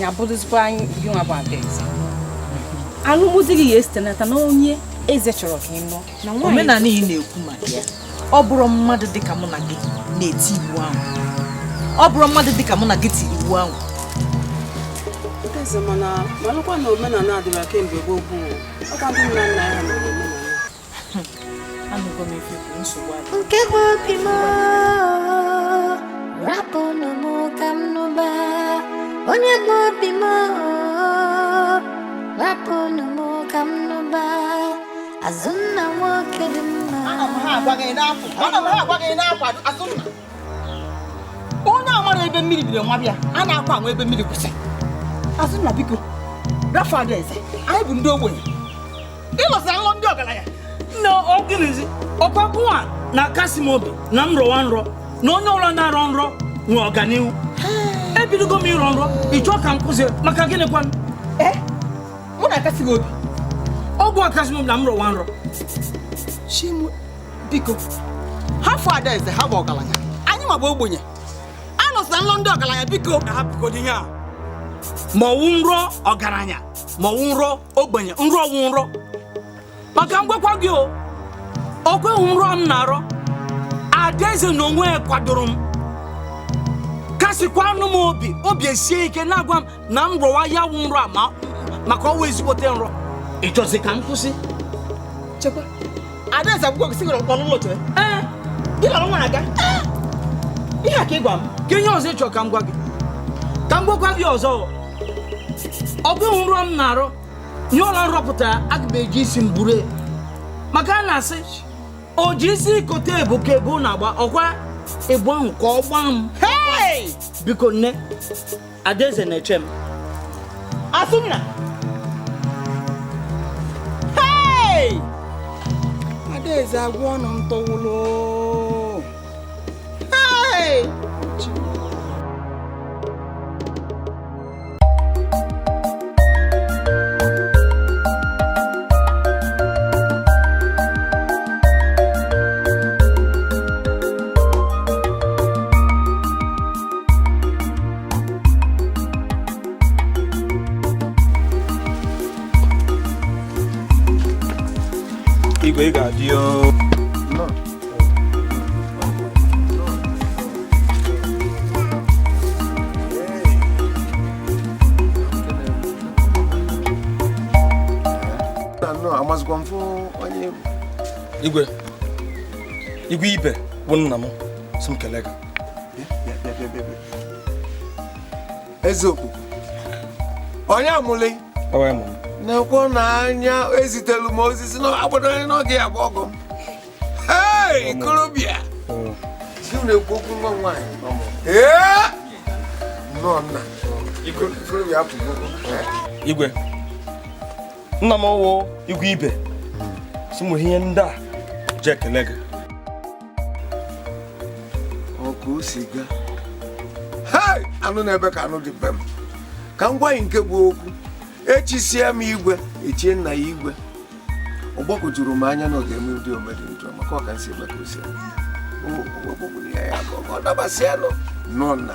ya bụrụzikwa anyị gị nwa bụ Adaeze alụmdi gị ga-esite n'aka na onye eze chọrọ ka ị nụọ na nwaanyị omenala ị na-ekwu maka ya ọ bụrụ mmadụ dịka mụ na gị na-eti iwu ahụ, ọ bụrụ mmadụ dịka mụ na gị tiri iwu ahụ. Adaeze mana malụkwa na omenala adịra kemgbe gboo gboo ọkwa ndị nna nna ya mere omenala. Anụgo m ife bụ nsogbu adị. Nke bụ obi m rapụnụ m ka m nụba onye bụ obi m rapụnụ m ka m nụba Azụnna nwoke dị mma. Ana m ha agwa gị n'akwa Azụnna. Onye amara ebe mmiri biri nwa bịa a na-akwa anwa ebe mmiri kwụsị. Azụnna biko rafa Adaeze anyị bụ ndị ogbenye ịlọsara nlọ ndị ọgaranya. Na ogirizi ọkpakpụa na akasi m obi na m rọwa nrọ na onye ọrụ na-arọ nrọ nwe ọganihu. Ebidogo m ịrọ nrọ ịchọ ka m kwụzie maka gịnị kwanụ? Mụ na akasi gị obi ọgwụ akasi m obi na m rọwa nrọ. Chimu biko hafụ Adaeze ha bụ ọgaranya anyị ma bụ ogbenye alụsara nlọ ndị ọgaranya biko hapụgodo ihe a ma ọwụ nrọ ọgaranya ma ọwụ nrọ ogbenye nrọ ọwụ nrọ maka ngwakwa gị o okweghị nrọ m na-arọ Adaeze na onwe ya kwadoro m kasịkwa anụ m obi esie ike na-agwa m na m rọwa ya wụ nrọ a maka ọwa ezigbote nrọ ịchọzi ka m kwụsị chekwa Adaeze akwụkwọ gị sigoro ọlụlụ otu gị lọrọ nwa aga ihe a ka ị gwa m ka ihe ọzọ ịchọ ka m gwa gị ka m gwakwa gị ọzọ ọkweghị nrọ m na-arọ nye ụlọ nrọpụtara aga m eji isi m buru maka a na-asị o ji isi ikote ebu ka ebu na-agba ọkwa ebu ahụ ka ọ gbaa m. Biko nne Adaeze na-eche m. Azụnna Adaeze agwa ọnụ m tọwụlụ. Igwe ị ga-adị amazikwa m fụ onye Igwe Ibe bụ nna m si m kelee gị. Eziokwu onye amụlị na-ekwo n'anya ezitelu m osisi agbadoro n'oge ya bụ ọgọ m. Ikorobịa si m na-ekwu okwu nwa nwaanyị nnọọ nna ikorobịa apụgo. Igwe nna m ọwụ Igwe Ibe si m ihe ndị a ji ekele gị. Ọkụ o si ga anụ na-ebe ka anụ dị be m ka m gwa gị nke bụ okwu echisie m Igwe echie nna ya Igwe ọ gbakọjuru m anya na ọ ga-eme ụdị omedi ndụ maka ọka nsi eme ka o si ọ dabasịanụ nọ nna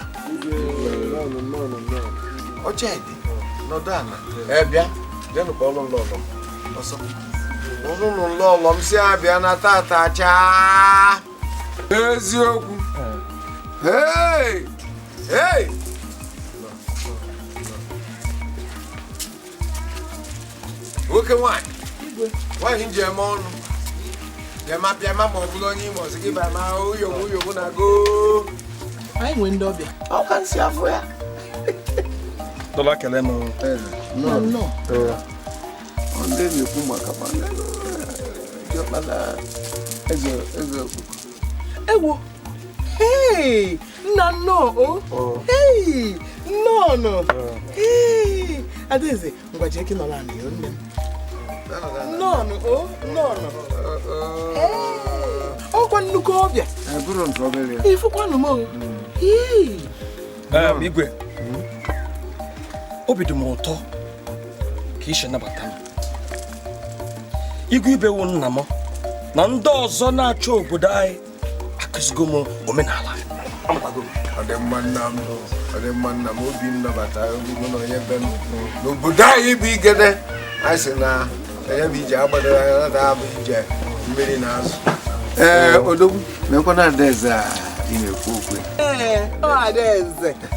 Ọchịdị nọdụ ala bịa jenụ ka ọlụ nlọlọ m ọsọ ụlụ nlọlọ m si abịa na tata chaa eziokwu nwoke nwaanyị nji eme ọnụ bịa ma ọ bụrụ onye Imo sị gị bịa ma uyogbu na go. Anyị nwee ndị ọbịa. Ọ ka nsị afọ ya. Dọla kele m. No. Ndị na-ekwu maka eze Ewo. Hey, nna nnọọ. Hey, nnọọ. Hey, Adaeze, ngwa jee nọ na nne m. Nnọọ. Ọkwa nnukwu ọbịa. Bụrụ nke obere ya. Ifụkwanụ m. Igwe. Obi dị m ụtọ ka isi nabata m. Igwe ibewu nna m na ndị ọzọ na-achọ obodo anyị akụzigo m omenala. Ọ dị mma nna m obi nnabata obigo na onye be m n'obodo anyị bụ Igede. Anyị sị na onye bụ ije agbadoro anya na abụ ije mmiri na azụ. Odogwu mekwana Adaeze a ị na-ekwu okwu.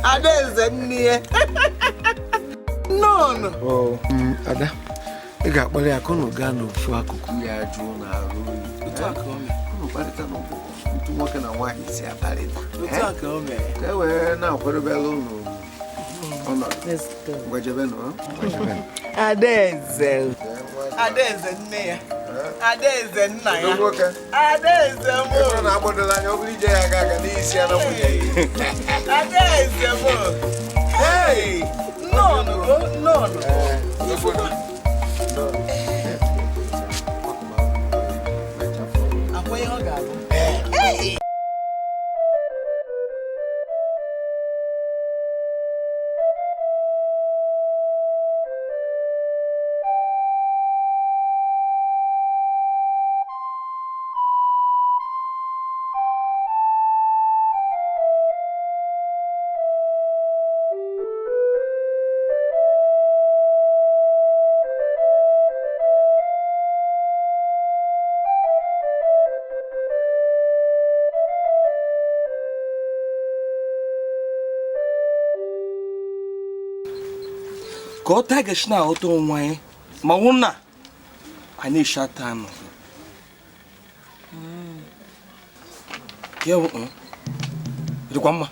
Adaeze nne ya. Nnọọ. Ada, ị ga-akpọrọ ya ka unu gaa n'ofu akụkụ ya jụụ na arụ oyi. Unu kparịta n'ụbụbọ otu nwoke na nwaanyị si akparịta. Ka e wee na-akwadobela unu ọnọdụ. Ngwajebenu. Adaeze nne ya. Adaeze nna ya. Adaeze m. Ị na-agbadola anya ọ bụrụ ije ya ga-aga n'isi ya na nwunye ya. Adaeze m. Hey! No. Akwa ihe ọ ga-abụ. Ka ọ taa gashi na-aghọta onwe anyị ma wụ na anyị na-eshata anụ ya bụ dịkwa mma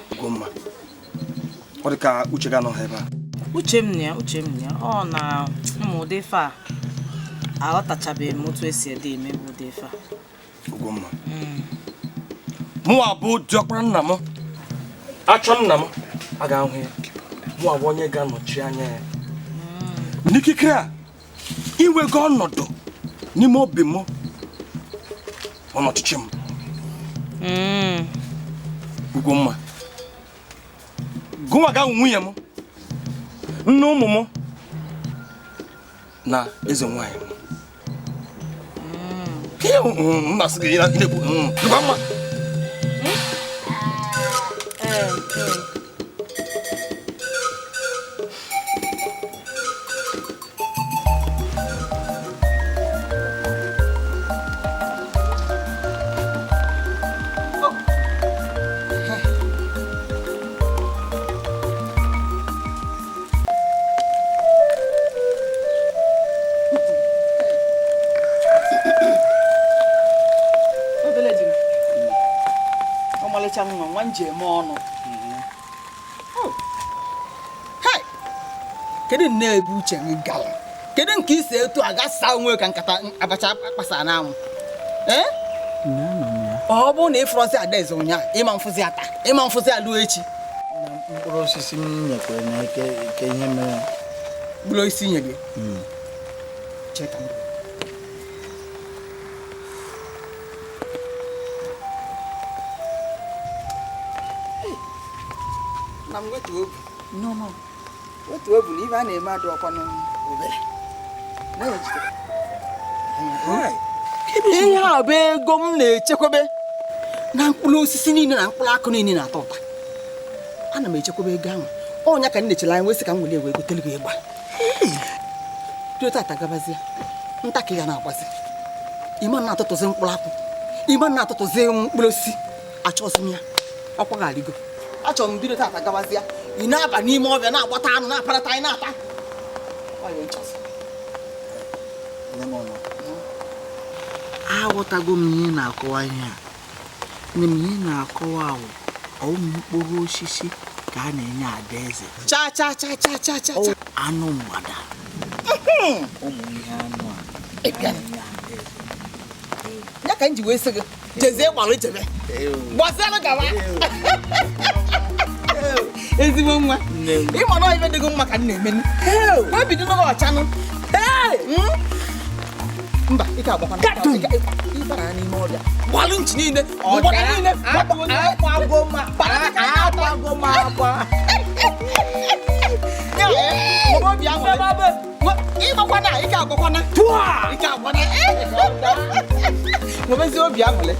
dịkwa mma ọ dị ka uche ga anọghị ebe a. Uche m ya ọ na ụdị ife a aghọtachabeghị m otu esi ede eme bụ ụdị ife a. Dịkwa mma mụwa bụ diọkpara nna m achọ nna m a ga-ahụ ya mụ abụ onye ga-anọchi anya ya n'ikike a inwego ọnọdụ n'ime obi m ọnọchịchị m Ugomma gụnwa ga nwunye m nne ụmụ m na eze nwanyị m na-asị gị na-ekwu Ugomma Kedu nne ebe uche gị gara? Kedu nke isi etu a gasa onwe ka nkata abacha akpasa n'anwụ? Ọ bụ na ịfụrọzi Adaeze ụnyaahụ ịma mfụzi ata ịma mfụzi alụ echi. Mkpụrụ osisi m nyekwere na ike ihe mere. Mkpụrụ osisi nye gị? Cheka m. Na m wetu obi. No. Wetu obi na ibe a na-eme adụ ọkwa n'obere. Ihe a bụ ego m na-echekwebe na mkpụrụ osisi niile na mkpụrụ akụ niile na-atọ ụtọ. Ana m echekwebe ego ahụ. Ọnya ka m na-echere anya wesị ka m were gotere gị ịgba. Tuo tata gabazie. Ntakịrị ya na-agbazi. Ime na-atụtụzi mkpụrụ akụ. Ime na-atụtụzi mkpụrụ osisi. Achọzi m ya. Ọkwa ga-arịgo. Achọrọ m bido tata gabazie. Ị na-aba n'ime ọbịa na-agbata anụ na-aparata anyị na-ata. Ọ ya nchọzi. aghọtago m ihe na-akọwa ihe a. Nne m ihe na-akọwa ụmụ mkpụrụ osisi ka a na-enye adaeze. Cha. Anụ mgbada. Ụmụ ihe anụ a na-enye adaeze. Ya ka m ji wee sị gị jezie gbalụ ichebe. Gbasara gawa. Ezigbo nwa. Ịma na ife dịgo mma ka m na-eme. Wee bido n'oge ọchanụ. Mba, ike agbakwana. Ịbara n'ime ọbịa. Gbalụ nchi niile. Mgbada niile. Akpagoma. Obi aṅụrị. Ịgbakwana, ike agbakwana. Ike agbakwana. Nwebezi obi aṅụrị.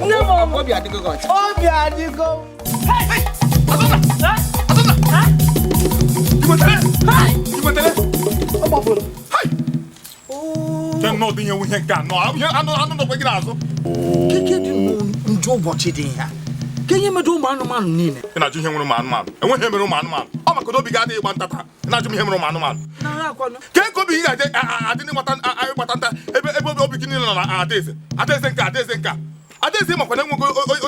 Nne m obi adịgo gị ọcha. Obi adịgo. Ọ gbapụrụ. No, dị ihe nke anọ anụ nọkwa gị n'azụ. Keke dị njọ ụbọchị dị ya. Ka ihe mere ụmụ anụmanụ niile. Ị na-ajụ ihe mere ụmụ anụmanụ. Enweghị mere ụmụ anụmanụ. Ọ maka na obi ga-adịghị ịgba ntata. Ị na-ajụ m ihe mere ụmụ anụmanụ. Ka obi gị ga-adị n'ịgbata nta ebe obi gị niile nọ na adaeze. Adaeze nka. Adaeze makwa na enweghị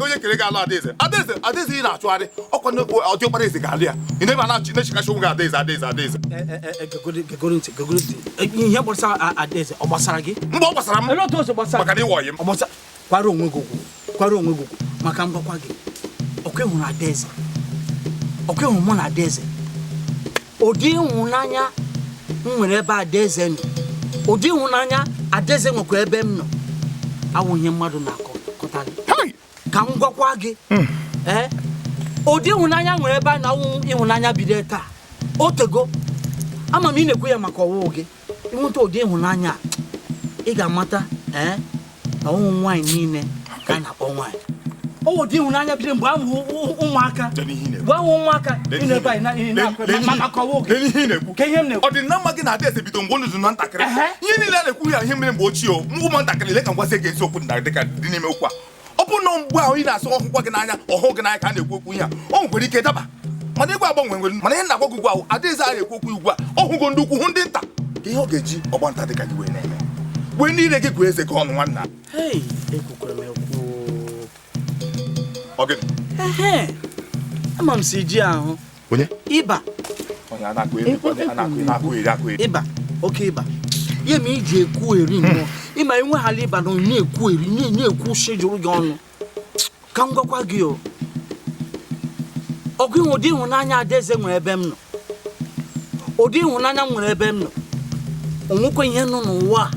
onye kere ga-alụ adaeze. Adaeze ị na-achụgharị ọkwa ọdịọkpara eze ga-alụ ya. Ị na-ebe na-echikachi onwe gị adaeze. Ihe gbasara adaeze ọ gbasara gị? Mgbe ọ gbasara m. Maka na ịwọghị m. Kwara onwe gị ugwu maka mgbakwa gị. Ọkwa ịhụrụ adaeze. Ọkwa ịhụrụ mụ na adaeze. Ụdị ịhụnanya m nwere ebe adaeze nọ. Ụdị ịhụnanya adaeze nwekwa ebe m nọ. Awụ ihe mmadụ na-akọta gị. Ka m gwakwa gị. Ụdị ịhụnanya nwere ebe a na-awụ ịhụnanya bido taa. Otego. Ama m ị na-ekwu ya maka ọwụwụ gị. Ịnweta ụdị ịhụnanya ị ga-amata na ụmụ nwaanyị niile ka a na-akpọ nwaanyị. Ụdị ịhụnanya bido mgbe amụ ụmụaka. Mgbe amụ ụmụaka ị na-ebe anyị maka ọwụwụ gị. Ka ihe m na-ekwu. Ọdịnama gị na adaeze bido mgbe unu na ntakịrị. Ihe niile a na-ekwu ya ihe mere mgbe ochie ụmụntakịrị le ka ngwasị gị eziokwu dịka dị n'ime okwu a. Ọ bụ na mgbe ahụ ị na-asụ ọhụkwa gị n'anya ọhụ gị n'anya ka a na-ekwu okwu ihe a. O nwere ike daba. Mana ịgwa agbanwe nwere mana ihe na-agwa gị ugbu ahụ adaeze a na-ekwu okwu ugbu a ọhụgo ndị ukwu hụ ndị nta ka ihe ọ ga-eji ọgba nta dịka gị wee na-eme. Wee niile gị gụọ eze gị ọnụ nwanna. Ekwukwara m ekwu. Ọ gịnị? Ama m si ji ahụ. Onye? Ịba. Onye na-akụ eri. Ịba. Oke ịba. Ihe ma iji ekwu eri nnọọ. Ịma enwe hala ịba na na-ekwu eri na-ekwu shejuru gị ọnụ. Ka m gwakwa gị o. Ọgụ ụdị ịhụnanya adaeze nwere ebe m nọ. Ụdị ịhụnanya m nwere ebe m nọ. Onwekwa ihe nọ n'ụwa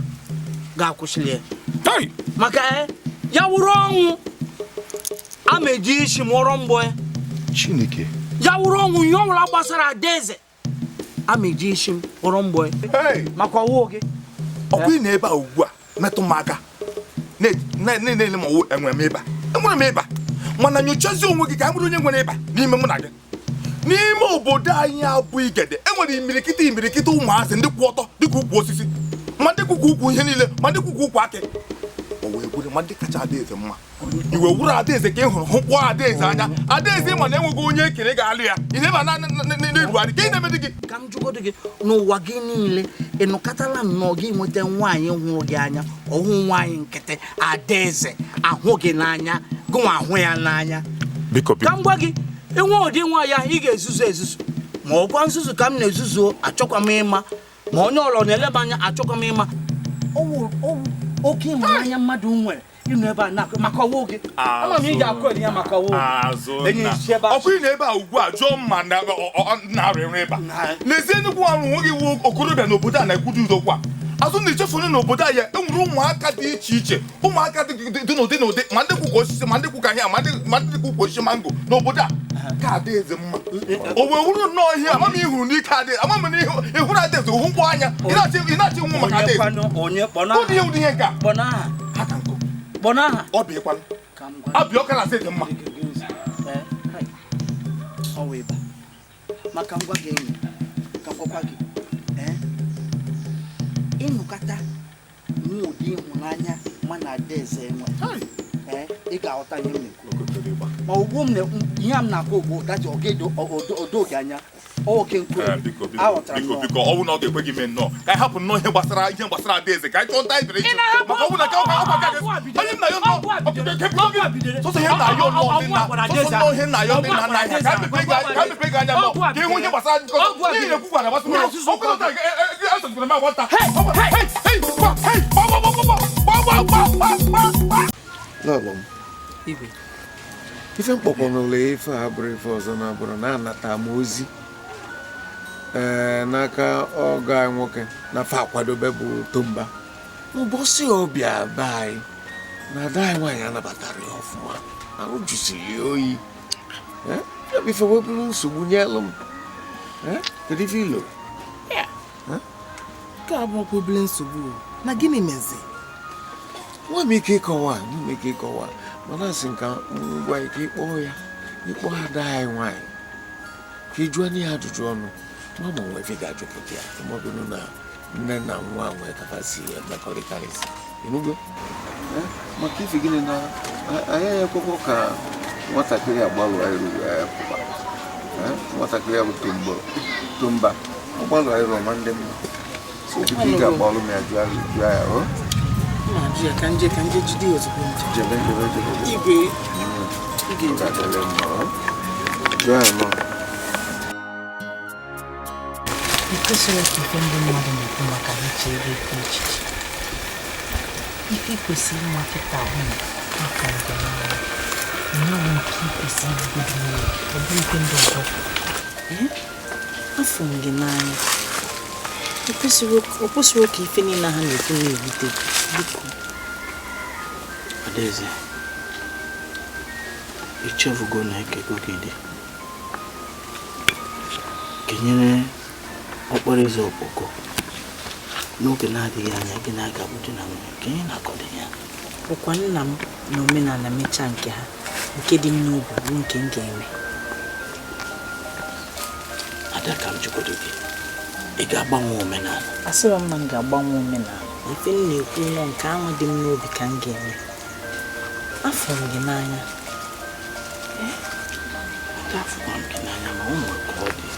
ga-akwụsịrị ya. Maka ya wụrụ ọnwụ. A ma-eji isi mụọrọ mbọ ya. Chineke. Ya wụrụ ọnwụ ihe ọbụla gbasara adaeze. A ma-eji isi m kpọrọ mbọ ya. Maka ọwụ gị. Ọkwa ị na-ebe a ugbu a metụ m aka. Na-ele ma ọwụ enwere m ịba. Enwere m ịba. Mana nyochazi onwe gị ka a bụrụ onye nwere ịba n'ime mụ na gị. N'ime obodo anyị abụ Igede enwere imirikiti ụmụazị ndị kwụ ọtọ dịka ukwu osisi ma ndị kwụkwụ ukwu ihe niile ma ndị kwụkwụ ukwu akị. O wee bụrụ ma ndị kacha adaeze mma. Iwe wuru adaeze ka ị hụrụ hụkwa adaeze anya. Adaeze ma na enweghị onye ekere ga-alụ ya. Ị na-eba na-erugharị ka ị na-eme dị gị. Ka m jụgodo gị n'ụwa gị niile ịnụkọtala nnọọ gị nweta nwaanyị hụrụ gị anya ọhụ nwaanyị nkịtị adaeze ahụ gị n'anya gụnwa ahụ ya n'anya. Ka m gwa gị enwe ụdị nwa ya ị ga-ezuzu ma ọ kwa nzuzu ka m na-ezuzu achọkwa m ịma ma onye ọlọ na-eleba anya achọkwa m ịma. Oke ịhụnanya mmadụ nwere ịnụ ebe a na-akụ maka ọwụ gị. Ama m ị ga-akụ eri ya maka ọwụ gị. Ọkụ ị na-ebe a ugbu a jụọ mma na-arịa ịba. N'ezie nnukwu ahụ nwe gị wuo okorobịa n'obodo a na-ekwudo udokwa. Azụ na ichefunu n'obodo anyị enwere ụmụaka dị iche iche ụmụaka dị n'ụdị ma ndị kwụkọ osisi ma ndị kwụkọ ahịa ma ndị kwụkọ osisi mango n'obodo a ka adaeze mma. O wee wuru nnọọ ihe ama m ihuru n'ike adaeze ama m na ịhụrụ adaeze hụ mkpọ anya ị na-achị nwa maka adaeze. Ụdị ihe ụdị ihe nke a ha ka nkụ ọ bụ ịkwanụ abịa ọka na asị dị mma. Maka ngwa gị enyi ka gwakwa gị ịnụkọta nwe ụdị ịhụnanya mana adaeze enwe. Ị ga-aghọta ihe m na-ekwu. Ma ugbu m ihe m na-akọ ugbu daji odo gị anya Okay, biko ọ bụ na ọ ga-ekwe gị mee nnọọ ka anyị hapụ nnọọ ihe gbasara adaeze ka anyị chọọ nta anyị bere maka ọ bụ na ka onye nna ya sọsọ ihe nna ya sọsọ ihe nna ya ndị nna nna ya ka mepe gị anya nnọọ ka ịhụ ihe gbasara ihe na-ekwukwa na gbasara asọgidere m agwata lọlọ m ife mkpọkpọnụlọ ife a bụrụ ife ọzọ na-abụrụ na-anata m ozi n'aka ọgọ anyị nwoke na-afe akwadobe bụ Tomba ụbọchị ọbịa be anyị na ada anyị nwaanyị anabatara ya ọfụma ahụ jụsiri ya oyi ya bụ ife webụrụ nsogbu nyelụ m kedu ife ilo nke a bụ obere nsogbu na gịnị mezi nwa m ike ịkọwa mana asị nka ngwa ike ịkpọ ada anyị nwaanyị ka ịjụọ ya ajụjụ ọnụ ma nwe ife ga-ajụpụta ya maọbụrụ na nne na nwa nwee kapasị mmekọrịtarịsị ịnụgo maka ife gịnị na anyị ekwekwo ka nwatakịrị agbalụ anyị ruru ya pụba nwatakịrị ya bụ Tomba ọgbalụ anyị rụọ ma ndị mma so biko ị ga-agbalụ m ya jụọ ya ka nje jide ozugbo jebe igwe jụọ ya nọ Ikwesịrị ka ife ndị mmadụ na-ekwu maka iche ebe ikwu echiche. Ife kwesịrị ịma kịta ahụ maka ọdịnihu. Nyewe nke ikwesịrị ibugodo n'obi, ọ bụ ife ndị ọzọ. Afọ m gị n'anya. O kwesịrị ka ife niile ha na-ekwu na-ebute biko. Adaeze, ichefugo na ekego gị dị. Kenyere okporo ụzọ okpoko n'oge na-adịghị anya gị na-aga bụdị na nwunye ka ị na-akọdị ya Ọkwa nna m na omenala mechaa nke ha nke dị m n'obi bụ nke m ga-eme. Ada ka m jụgodo gị ị ga-agbanwe omenala? Asịrọ m na m ga-agbanwe omenala. Ife m na-ekwu nọ nke ahụ dị m n'obi ka m ga-eme. Afọ m gị n'anya. Afọ m gị n'anya ma ọ nwere ka ọ dị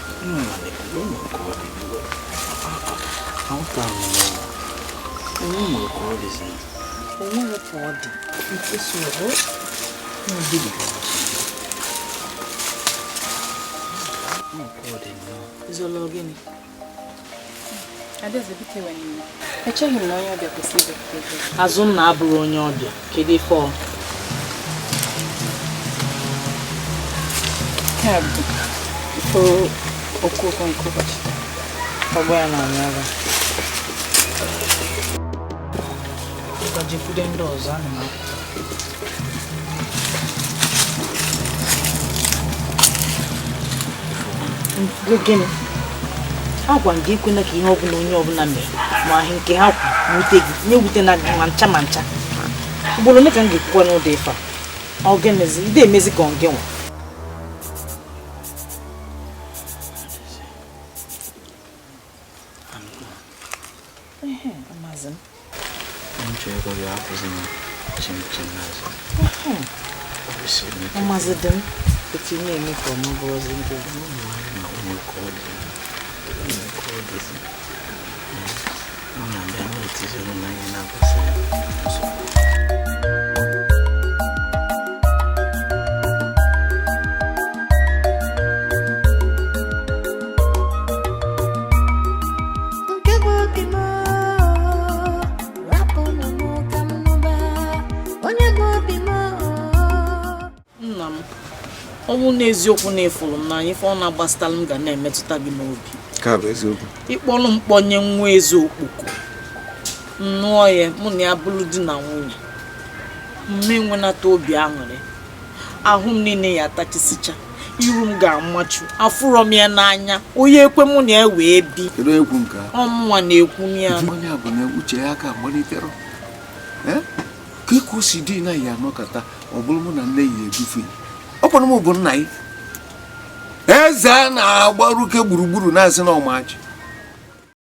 Echeghị m na onye ọbịa kwesịrị ịbịa. Azụ m na-abụrụ onye ọbịa kedu ife ọ Okwu nke ụbọchị ọgbọ ya na-anya ara gajikwude ndị ọzọ a na gịnị agwa gị ekwena ka ihe ọbụla onye ọbụla mere ma ahụ nke ha wute gị na-ewute na ma ncha ugboro ole ka m ga-ekwukwa n'ụdị ife a ọ ga-emezi ide emezi ka ọ gị nwa Maazị dị m otu ihe eme ka ọma bụ ọzọ ndị ọ na-abịa na-etizoro n'anya na-agbasara ọ bụ n'eziokwu na-efuru m n'anya ife ọ na-agbasitala m ga na-emetụta gị n'obi ka bụ eziokwu ịkpọrọ mkpọnye nwa eze okpoko nnụọ ya mụ na ya bụrụ di na nwunye mme nwenata obi aṅụrị ahụ m niile ya atachisicha iru m ga-amachu afụrọ m ya n'anya onye ekwe mụ na ya wee bi ọmụnwa na-ekwu ya onye bụ na uche ya aka gbalitere ka ịkụ si dị na ya anọkọta ọ bụrụ mụ na nne ya edufe ọkwanụ m bụ nna ya eze a na-agbaruke gburugburu na-asị na ọmachi